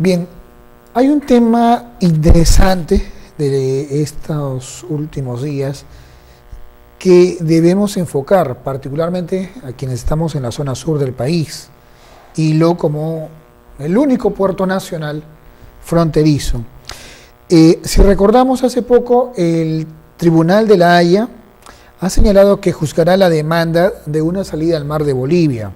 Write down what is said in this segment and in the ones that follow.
Bien, hay un tema interesante de estos últimos días que debemos enfocar, particularmente a quienes estamos en la zona sur del país, Hilo como el único puerto nacional fronterizo. Si recordamos, hace poco el Tribunal de La Haya ha señalado que juzgará la demanda de una salida al mar de Bolivia.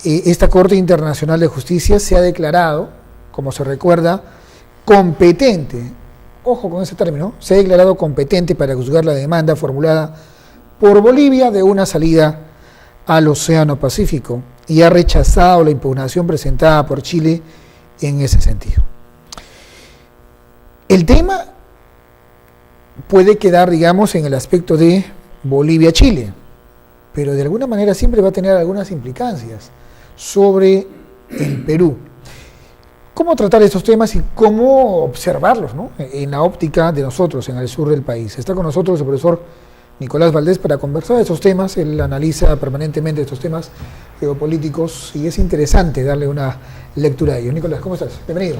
Esta Corte Internacional de Justicia se ha declarado, como se recuerda, competente, ojo con ese término, se ha declarado competente para juzgar la demanda formulada por Bolivia de una salida al Océano Pacífico y ha rechazado la impugnación presentada por Chile en ese sentido. El tema puede quedar, digamos, en el aspecto de Bolivia-Chile, pero de alguna manera siempre va a tener algunas implicancias sobre el Perú. ¿Cómo tratar estos temas y cómo observarlos, ¿no?, en la óptica de nosotros, en el sur del país? Está con nosotros el profesor Nicolás Valdés para conversar de estos temas. Él analiza permanentemente estos temas geopolíticos y es interesante darle una lectura a ellos. Nicolás, ¿cómo estás? Bienvenido.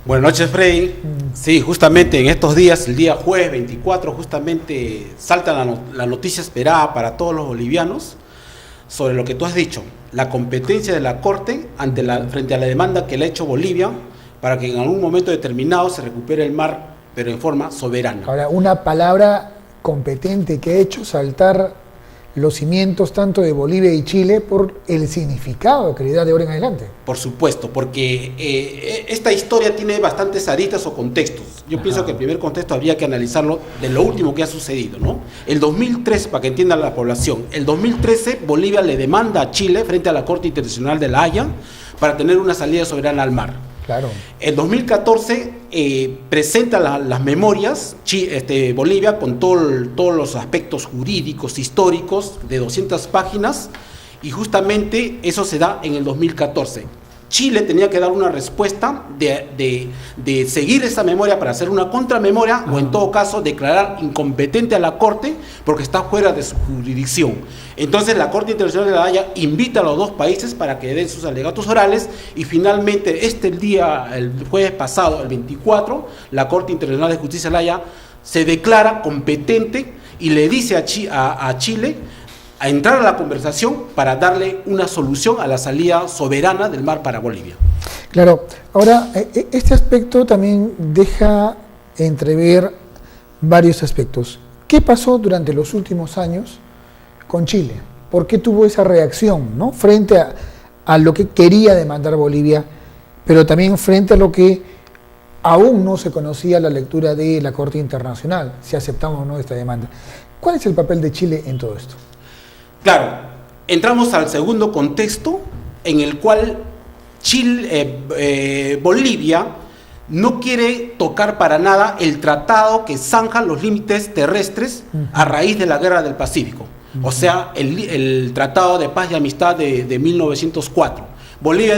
Buenas noches, Freddy. Sí, justamente en estos días, el día jueves 24, justamente salta la noticia esperada para todos los bolivianos sobre lo que tú has dicho, la competencia de la Corte frente a la demanda que le ha hecho Bolivia para que en algún momento determinado se recupere el mar, pero en forma soberana. Ahora, una palabra competente que ha hecho saltar los cimientos tanto de Bolivia y Chile por el significado que le da de ahora en adelante. Por supuesto, porque esta historia tiene bastantes aristas o contextos. Yo pienso que el primer contexto habría que analizarlo de lo último que ha sucedido, ¿no? El 2013, para que entienda la población, el 2013 Bolivia le demanda a Chile frente a la Corte Internacional de La Haya para tener una salida soberana al mar. Claro. En 2014 presenta las memorias Bolivia con todos los aspectos jurídicos, históricos, de 200 páginas, y justamente eso se da en el 2014. Chile tenía que dar una respuesta de seguir esa memoria para hacer una contramemoria o en todo caso declarar incompetente a la Corte porque está fuera de su jurisdicción. Entonces la Corte Internacional de La Haya invita a los dos países para que den sus alegatos orales y finalmente el jueves pasado, el 24, la Corte Internacional de Justicia de La Haya se declara competente y le dice a Chile a entrar a la conversación para darle una solución a la salida soberana del mar para Bolivia. Claro, ahora este aspecto también deja entrever varios aspectos. ¿Qué pasó durante los últimos años con Chile? ¿Por qué tuvo esa reacción, ¿no?, frente a lo que quería demandar Bolivia, pero también frente a lo que aún no se conocía la lectura de la Corte Internacional, si aceptamos o no esta demanda? ¿Cuál es el papel de Chile en todo esto? Claro, entramos al segundo contexto en el cual Bolivia no quiere tocar para nada el tratado que zanja los límites terrestres a raíz de la Guerra del Pacífico, o sea, el Tratado de Paz y Amistad de 1904. Bolivia,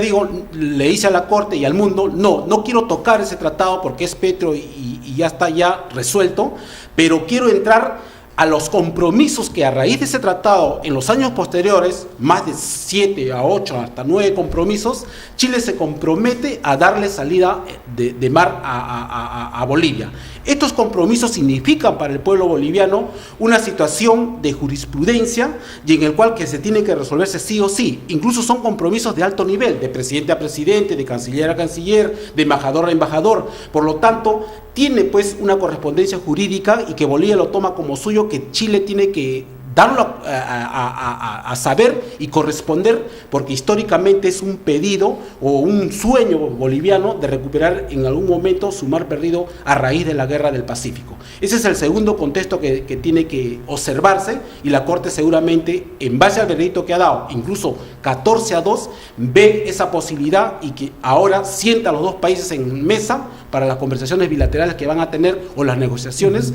le dice a la Corte y al mundo, no quiero tocar ese tratado porque es petro y ya está resuelto, pero quiero entrar a los compromisos que a raíz de ese tratado en los años posteriores, más de 7 a 8 hasta 9 compromisos, Chile se compromete a darle salida de mar a Bolivia. Estos compromisos significan para el pueblo boliviano una situación de jurisprudencia y en el cual que se tiene que resolverse sí o sí. Incluso son compromisos de alto nivel, de presidente a presidente, de canciller a canciller, de embajador a embajador. Por lo tanto, tiene pues una correspondencia jurídica y que Bolivia lo toma como suyo, que Chile tiene que darlo a saber y corresponder, porque históricamente es un pedido o un sueño boliviano de recuperar en algún momento su mar perdido a raíz de la Guerra del Pacífico. Ese es el segundo contexto que tiene que observarse, y la Corte seguramente, en base al veredicto que ha dado, incluso 14-2, ve esa posibilidad y que ahora sienta a los dos países en mesa para las conversaciones bilaterales que van a tener o las negociaciones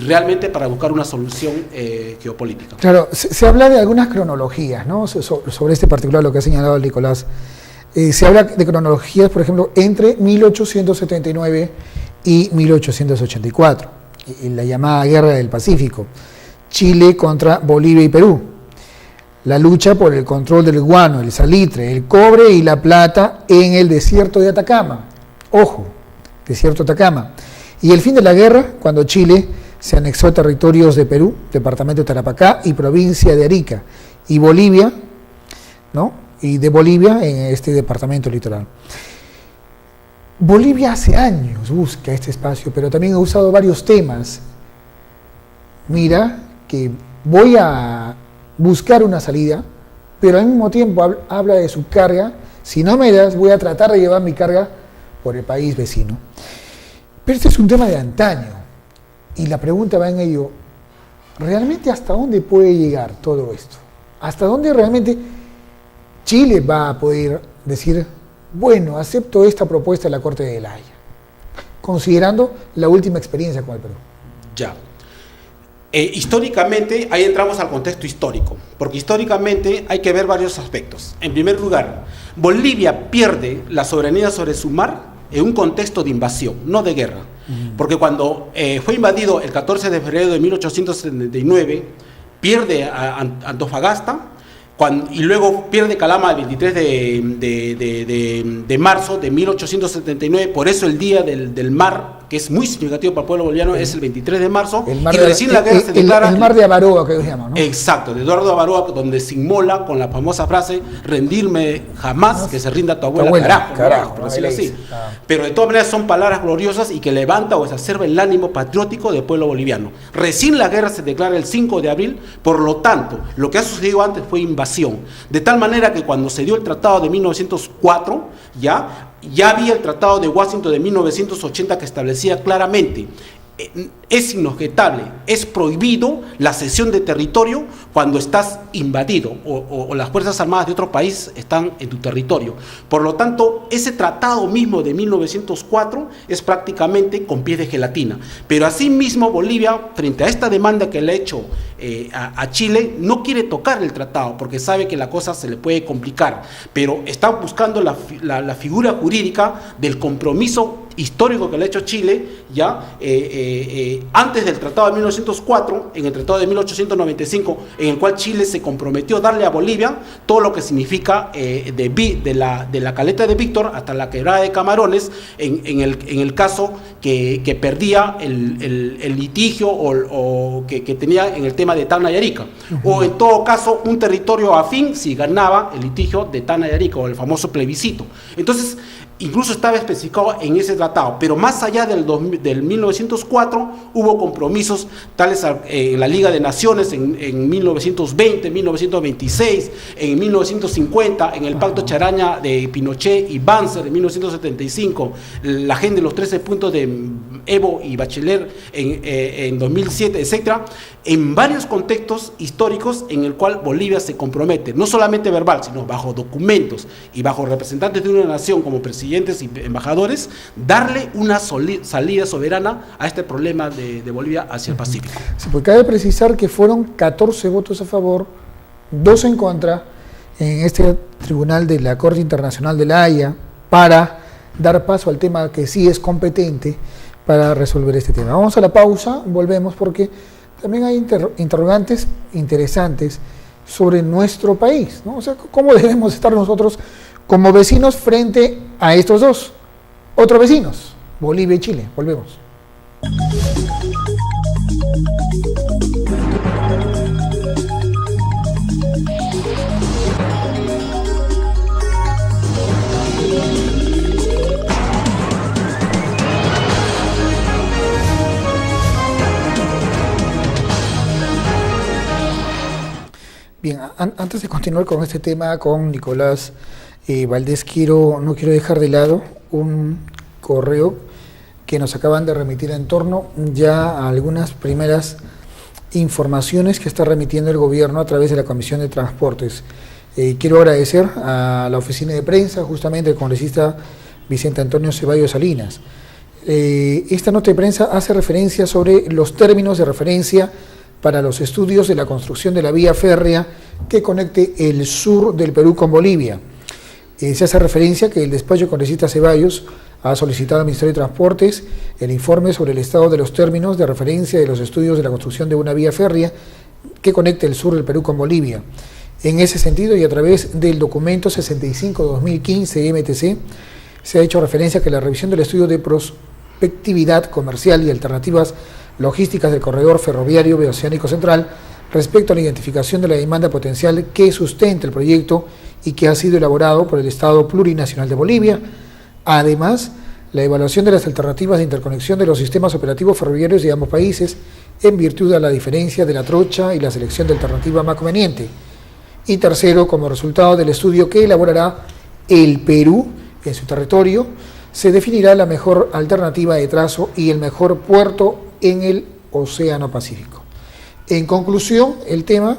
realmente para buscar una solución geopolítica. Claro, se habla de algunas cronologías, ¿no?, sobre este particular, lo que ha señalado Nicolás. Se habla de cronologías, por ejemplo, entre 1879 y 1884, la llamada Guerra del Pacífico, Chile contra Bolivia y Perú. la lucha por el control del guano, el salitre, el cobre y la plata en el desierto de Atacama. Ojo, desierto de Atacama. Y el fin de la guerra, cuando Chile se anexó a territorios de Perú, departamento de Tarapacá y provincia de Arica, y Bolivia, ¿no? Y de Bolivia en este departamento litoral. Bolivia hace años busca este espacio, pero también ha usado varios temas. Mira que voy a buscar una salida, pero al mismo tiempo habla de su carga. Si no me das, voy a tratar de llevar mi carga por el país vecino. Pero este es un tema de antaño, y la pregunta va en ello, ¿realmente hasta dónde puede llegar todo esto? ¿Hasta dónde realmente Chile va a poder decir, bueno, acepto esta propuesta de la Corte de La Haya, considerando la última experiencia con el Perú? Ya. Históricamente, ahí entramos al contexto histórico, porque históricamente hay que ver varios aspectos. En primer lugar, Bolivia pierde la soberanía sobre su mar en un contexto de invasión, no de guerra. Porque cuando fue invadido el 14 de febrero de 1879, pierde a Antofagasta, y luego pierde Calama el 23 de marzo de 1879, por eso el Día del Mar, que es muy significativo para el pueblo boliviano, es el 23 de marzo, y recién la guerra se declara... El mar de Avaroa, que ellos llaman, ¿no? Exacto, de Eduardo Avaroa, donde se inmola con la famosa frase, rendirme jamás, que se rinda tu abuela, carajo, por decirlo así. Pero de todas maneras son palabras gloriosas y que levanta o exacerba el ánimo patriótico del pueblo boliviano. Recién la guerra se declara el 5 de abril, por lo tanto, lo que ha sucedido antes fue invasión. De tal manera que cuando se dio el tratado de 1904, ya había el tratado de Washington de 1980 que establecía claramente, es inobjetable, es prohibido la cesión de territorio cuando estás invadido o las Fuerzas Armadas de otro país están en tu territorio. Por lo tanto, ese tratado mismo de 1904 es prácticamente con pies de gelatina. Pero asimismo Bolivia, frente a esta demanda que le ha hecho a Chile, no quiere tocar el tratado porque sabe que la cosa se le puede complicar, pero está buscando la figura jurídica del compromiso histórico que le ha hecho Chile, ya antes del Tratado de 1904, en el Tratado de 1895, en el cual Chile se comprometió a darle a Bolivia todo lo que significa de la caleta de Víctor hasta la quebrada de Camarones, en el caso que perdía el litigio o que tenía en el tema de Tacna y Arica, o en todo caso un territorio afín si ganaba el litigio de Tacna y Arica o el famoso plebiscito. Entonces, incluso estaba especificado en ese tratado, pero más allá del 1904 hubo compromisos tales en la Liga de Naciones en 1920, 1926, en 1950, en el Pacto Charaña de Pinochet y Banzer en 1975, la agenda de los 13 puntos de Evo y Bachelet en 2007, etcétera, en varios contextos históricos en el cual Bolivia se compromete, no solamente verbal, sino bajo documentos y bajo representantes de una nación como presidentes y embajadores, darle una salida soberana a este problema de Bolivia hacia el Pacífico. Sí, pues cabe precisar que fueron 14 votos a favor, 2 en contra en este tribunal de la Corte Internacional de La Haya para dar paso al tema que sí es competente para resolver este tema. Vamos a la pausa, volvemos porque también hay interrogantes interesantes sobre nuestro país, ¿no? O sea, ¿cómo debemos estar nosotros como vecinos frente a estos dos otros vecinos, Bolivia y Chile? Volvemos. Bien, antes de continuar con este tema con Nicolás Valdés, no quiero dejar de lado un correo que nos acaban de remitir en torno ya a algunas primeras informaciones que está remitiendo el gobierno a través de la Comisión de Transportes. Quiero agradecer a la oficina de prensa, justamente el congresista Vicente Antonio Ceballos Salinas. Esta nota de prensa hace referencia sobre los términos de referencia para los estudios de la construcción de la vía férrea que conecte el sur del Perú con Bolivia. Se hace referencia que el despacho congresista Ceballos ha solicitado al Ministerio de Transportes el informe sobre el estado de los términos de referencia de los estudios de la construcción de una vía férrea que conecte el sur del Perú con Bolivia. En ese sentido, y a través del documento 65-2015 MTC, se ha hecho referencia a que la revisión del estudio de prospectividad comercial y alternativas logísticas del corredor ferroviario bioceánico central respecto a la identificación de la demanda potencial que sustenta el proyecto y que ha sido elaborado por el Estado Plurinacional de Bolivia. Además, la evaluación de las alternativas de interconexión de los sistemas operativos ferroviarios de ambos países en virtud de la diferencia de la trocha y la selección de alternativa más conveniente. Y tercero, como resultado del estudio que elaborará el Perú en su territorio, se definirá la mejor alternativa de trazo y el mejor puerto en el Océano Pacífico. En conclusión, el tema,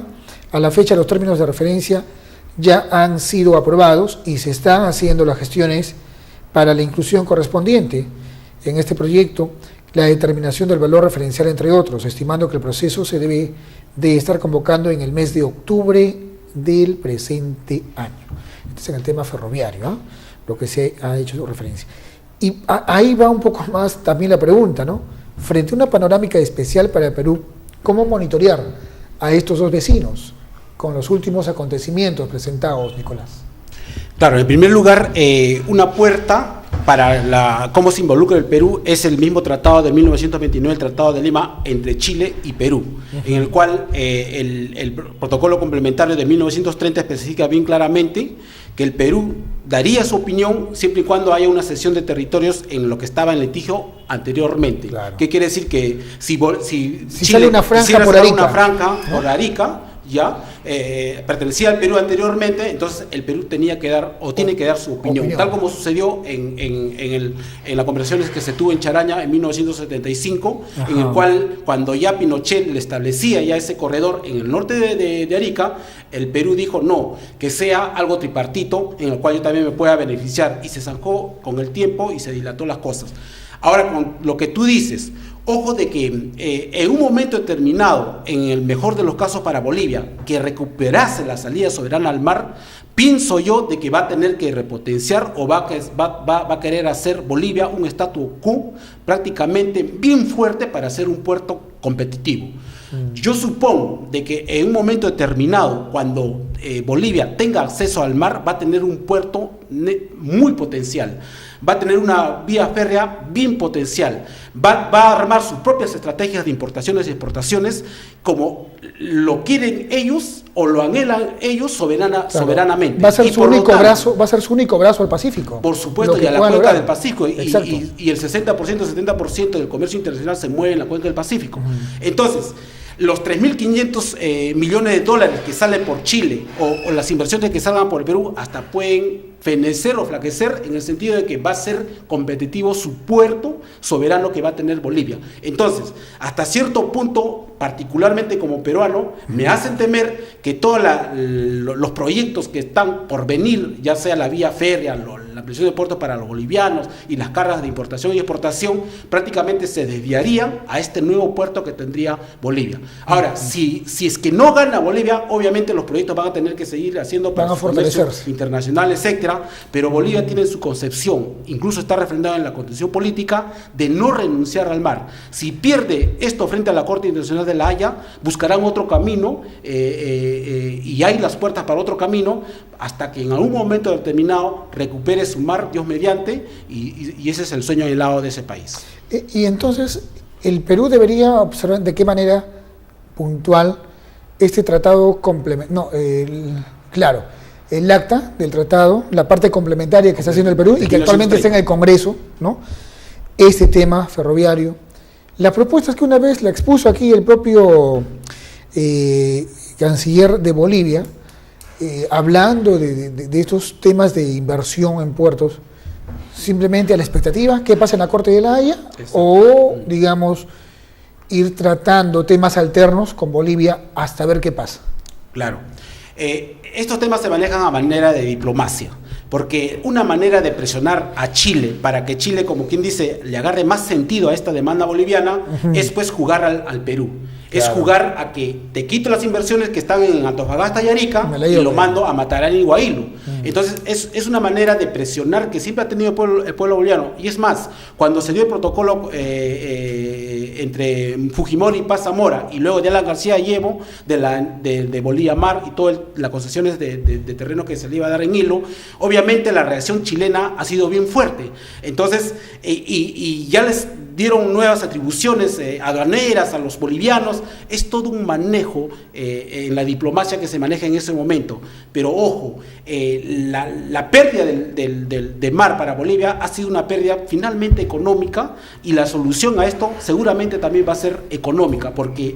a la fecha los términos de referencia ya han sido aprobados y se están haciendo las gestiones para la inclusión correspondiente en este proyecto, la determinación del valor referencial entre otros, estimando que el proceso se debe de estar convocando en el mes de octubre del presente año. Este es en el tema ferroviario, ¿eh? Lo que se ha hecho referencia. Y ahí va un poco más también la pregunta, ¿no? Frente a una panorámica especial para el Perú, ¿cómo monitorear a estos dos vecinos con los últimos acontecimientos presentados, Nicolás? Claro, en primer lugar, una puerta para cómo se involucra el Perú es el mismo tratado de 1929, el Tratado de Lima, entre Chile y Perú, en el cual el protocolo complementario de 1930 especifica bien claramente que el Perú daría su opinión siempre y cuando haya una cesión de territorios en lo que estaba en litigio anteriormente. Claro. ¿Qué quiere decir? Que si Chile sale una franja por Arica, ya pertenecía al Perú anteriormente, entonces el Perú tenía que dar o tiene que dar su opinión, tal como sucedió en las conversaciones que se tuvo en Charaña en 1975, en el cual cuando ya Pinochet le establecía ya ese corredor en el norte de Arica, el Perú dijo no, que sea algo tripartito en el cual yo también me pueda beneficiar, y se zanjó con el tiempo y se dilató las cosas. Ahora, con lo que tú dices, ojo de que en un momento determinado, en el mejor de los casos para Bolivia, que recuperase la salida soberana al mar, pienso yo de que va a tener que repotenciar o va a querer hacer Bolivia un statu quo prácticamente bien fuerte para ser un puerto competitivo. Yo supongo de que en un momento determinado, cuando Bolivia tenga acceso al mar, va a tener un puerto muy potencial, va a tener una vía férrea bien potencial, va a armar sus propias estrategias de importaciones y exportaciones como lo quieren ellos o lo anhelan ellos soberanamente. Va a ser su único brazo al Pacífico. Por supuesto, y a la cuenca del Pacífico. Y el 60%, 70% del comercio internacional se mueve en la cuenca del Pacífico. Entonces, los 3.500 millones de dólares que salen por Chile o las inversiones que salgan por el Perú hasta pueden fenecer o flaquecer en el sentido de que va a ser competitivo su puerto soberano que va a tener Bolivia. Entonces, hasta cierto punto, particularmente como peruano, me hacen temer que todos los proyectos que están por venir, ya sea la vía férrea, la ampliación de puertos para los bolivianos y las cargas de importación y exportación, prácticamente se desviarían a este nuevo puerto que tendría Bolivia. Ahora, si es que no gana Bolivia, obviamente los proyectos van a tener que seguir haciendo para su comercio internacional, etcétera, pero Bolivia tiene su concepción, incluso está refrendada en la constitución política, de no renunciar al mar. Si pierde esto frente a la Corte Internacional de La Haya, buscarán otro camino y hay las puertas para otro camino hasta que en algún momento determinado recupere su mar, Dios mediante, y ese es el sueño anhelado de ese país. Y entonces, el Perú debería observar de qué manera puntual este tratado el acta del tratado, la parte complementaria que está haciendo el Perú y que actualmente está en el Congreso, ¿no? Este tema ferroviario. Las propuestas que una vez la expuso aquí el propio canciller de Bolivia, hablando de estos temas de inversión en puertos, simplemente a la expectativa, ¿qué pasa en la Corte de La Haya? O, digamos, ir tratando temas alternos con Bolivia hasta ver qué pasa. Claro. Estos temas se manejan a manera de diplomacia, porque una manera de presionar a Chile para que Chile, como quien dice, le agarre más sentido a esta demanda boliviana, es pues jugar al Perú. Es Claro. jugar a que te quito las inversiones que están en Antofagasta y Arica Me la y llevo. lo mando a Matarani y Guailo. Entonces es una manera de presionar que siempre ha tenido el pueblo boliviano. Y es más, cuando se dio el protocolo entre Fujimori y Paz Zamora y luego de Alan García Llevo de Bolivia Mar y todas las concesiones de terreno que se le iba a dar en Hilo, obviamente la reacción chilena ha sido bien fuerte. Entonces, y ya les dieron nuevas atribuciones aduaneras a los bolivianos. Es todo un manejo en la diplomacia que se maneja en ese momento. Pero ojo, la pérdida de mar para Bolivia ha sido una pérdida finalmente económica, y la solución a esto seguramente también va a ser económica, porque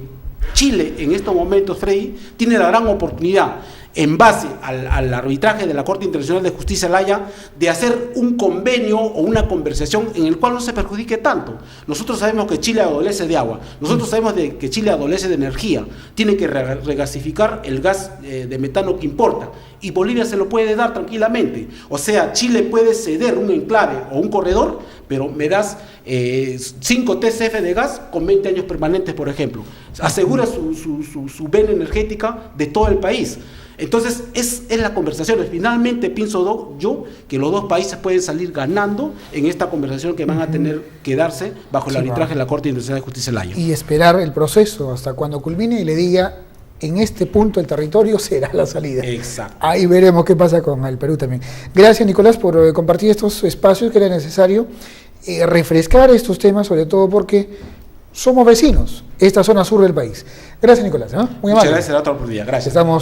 Chile en estos momentos, Freddy, tiene la gran oportunidad, en base al arbitraje de la Corte Internacional de Justicia La Haya, de hacer un convenio o una conversación en el cual no se perjudique tanto. Nosotros sabemos que Chile adolece de agua, nosotros sabemos que Chile adolece de energía, tiene que regasificar el gas de metano que importa, y Bolivia se lo puede dar tranquilamente. O sea, Chile puede ceder un enclave o un corredor, pero me das 5 TCF de gas con 20 años permanentes, por ejemplo. Asegura su vena energética de todo el país. Entonces, es la conversación. Finalmente pienso yo que los dos países pueden salir ganando en esta conversación que van a tener que darse bajo el arbitraje de la Corte Internacional de Justicia de La Haya. Y esperar el proceso hasta cuando culmine y le diga, en este punto el territorio será la salida. Exacto. Ahí veremos qué pasa con el Perú también. Gracias, Nicolás, por compartir estos espacios que era necesario refrescar estos temas, sobre todo porque somos vecinos, esta zona sur del país. Gracias, Nicolás. Muy amable. Muchas gracias, a la otra oportunidad. Gracias. Estamos